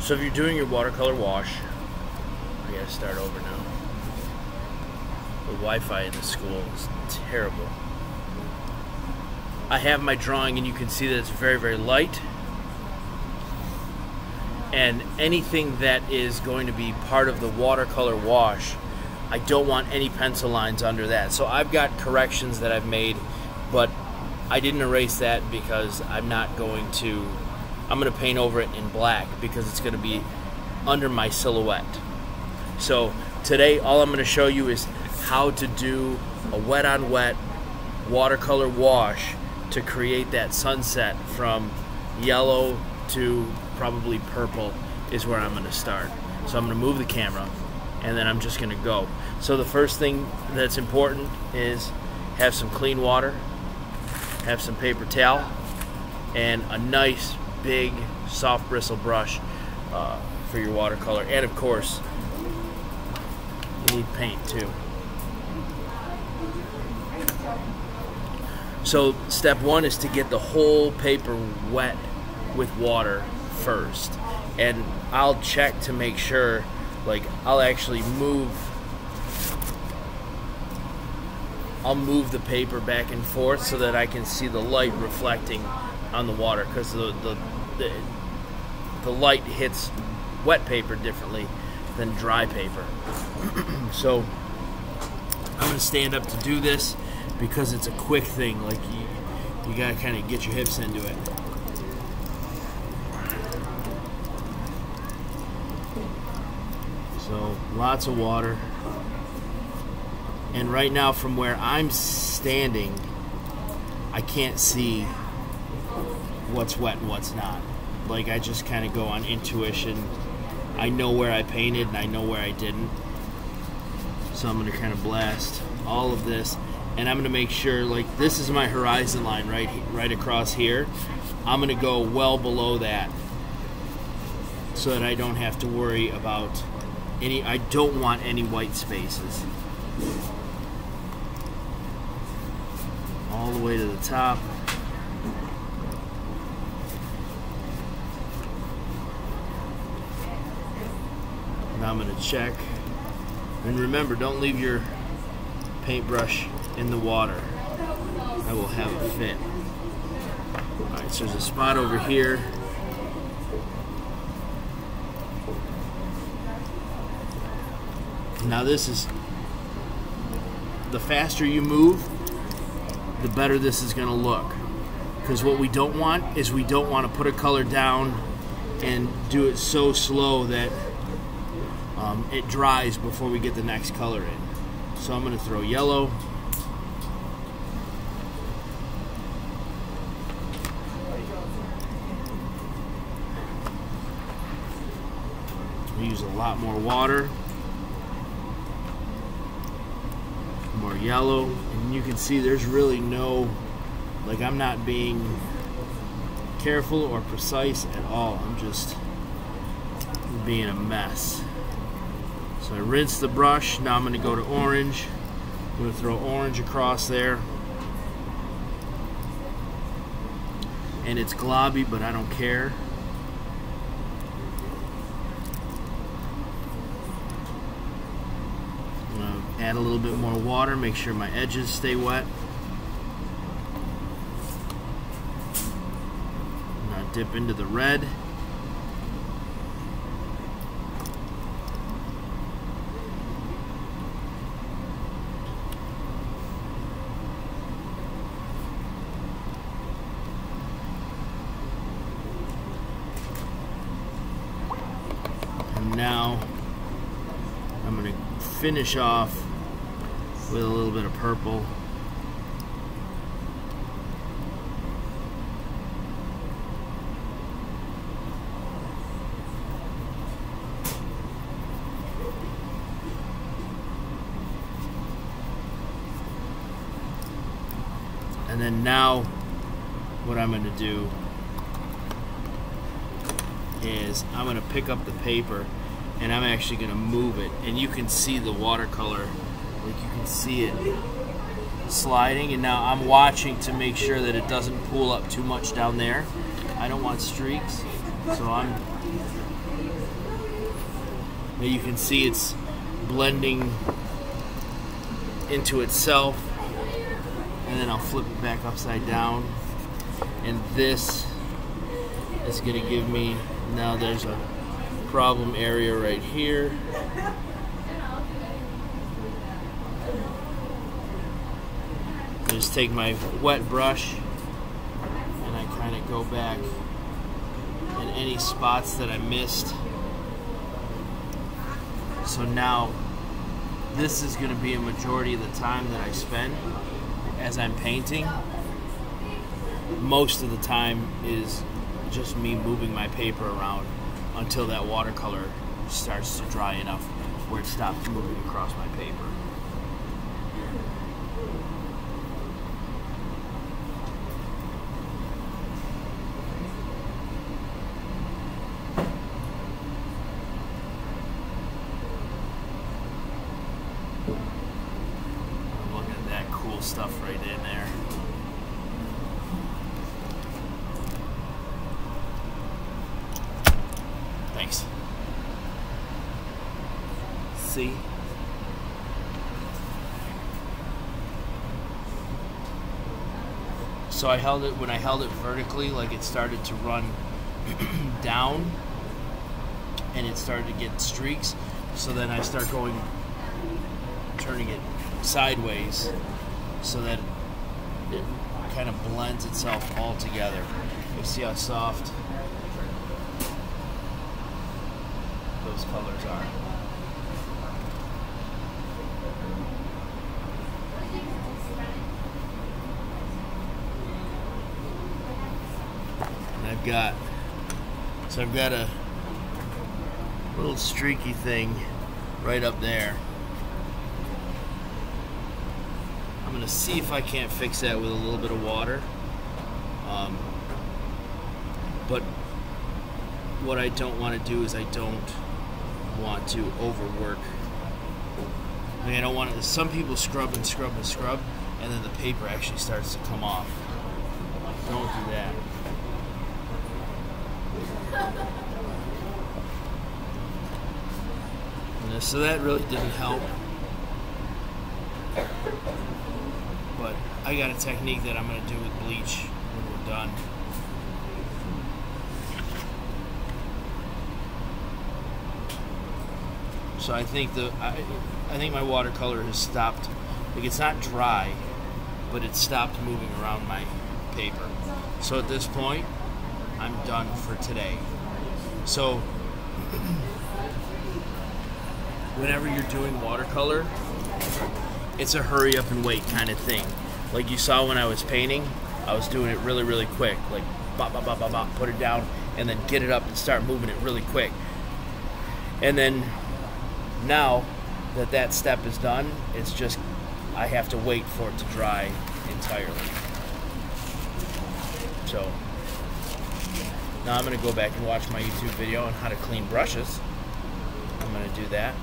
So if you're doing your watercolor wash, I gotta start over now. The Wi-Fi in the school is terrible. I have my drawing and you can see that it's very, very light. And anything that is going to be part of the watercolor wash, I don't want any pencil lines under that. So I've got corrections that I've made, but I didn't erase that because I'm going to paint over it in black because it's going to be under my silhouette. So today all I'm going to show you is how to do a wet on wet watercolor wash to create that sunset from yellow to probably purple is where I'm going to start. So I'm going to move the camera and then I'm just going to go. So the first thing that's important is have some clean water, have some paper towel, and a nice big soft bristle brush for your watercolor. And of course you need paint too. So step one is to get the whole paper wet with water first, and I'll check to make sure, like I'll move the paper back and forth so that I can see the light reflecting on the water, because the light hits wet paper differently than dry paper. So I'm going to stand up to do this because it's a quick thing. Like you got to kind of get your hips into it. So lots of water. And right now from where I'm standing, I can't see what's wet and what's not. Like I just kind of go on intuition. I know where I painted and I know where I didn't. So I'm going to kind of blast all of this. And I'm going to make sure, like, this is my horizon line right across here. I'm going to go well below that so that I don't have to worry about I don't want any white spaces. All the way to the top. Now I'm going to check. And remember, don't leave your paintbrush in the water. I will have a fit. Alright, so there's a spot over here. Now this is, the faster you move, the better this is going to look. Because what we don't want is we don't want to put a color down and do it so slow that it dries before we get the next color in. So I'm going to throw yellow. Use a lot more water. More yellow. And you can see there's really no, like I'm not being careful or precise at all. I'm just being a mess. So I rinse the brush. Now I'm going to go to orange. I'm going to throw orange across there. And it's globby, but I don't care. I'm going to add a little bit more water, make sure my edges stay wet. I'm going to dip into the red. Now I'm going to finish off with a little bit of purple. And then now what I'm going to do is I'm going to pick up the paper and I'm actually going to move it, and you can see the watercolor, like you can see it sliding, and now I'm watching to make sure that it doesn't pool up too much down there. I don't want streaks, so I'm Now you can see it's blending into itself, and then I'll flip it back upside down, and this is going to give me, now there's a problem area right here. Just take my wet brush and I kind of go back in any spots that I missed. So now this is going to be a majority of the time that I spend as I'm painting. Most of the time is just me moving my paper around until that watercolor starts to dry enough where it stops moving across my paper. I'm looking at that cool stuff right in there. Thanks. See? So I held it, when I held it vertically, like it started to run down and it started to get streaks. So then I start turning it sideways so that it kind of blends itself all together. You see how soft those colors are. And I've got a little streaky thing right up there. I'm gonna see if I can't fix that with a little bit of water. But what I don't want to do is I don't want to overwork. I mean, I don't want to. Some people scrub and scrub and scrub, and then the paper actually starts to come off. Don't do that. And so that really didn't help. But I got a technique that I'm going to do with bleach when we're done. So I think I think my watercolor has stopped. Like, it's not dry, but it stopped moving around my paper. So at this point, I'm done for today. So whenever you're doing watercolor, it's a hurry up and wait kind of thing. Like you saw when I was painting, I was doing it really, really quick. Like bop, bop, bop, bop, bop, put it down, and then get it up and start moving it really quick. And then now that that step is done, it's just I have to wait for it to dry entirely. So now I'm going to go back and watch my YouTube video on how to clean brushes. I'm going to do that.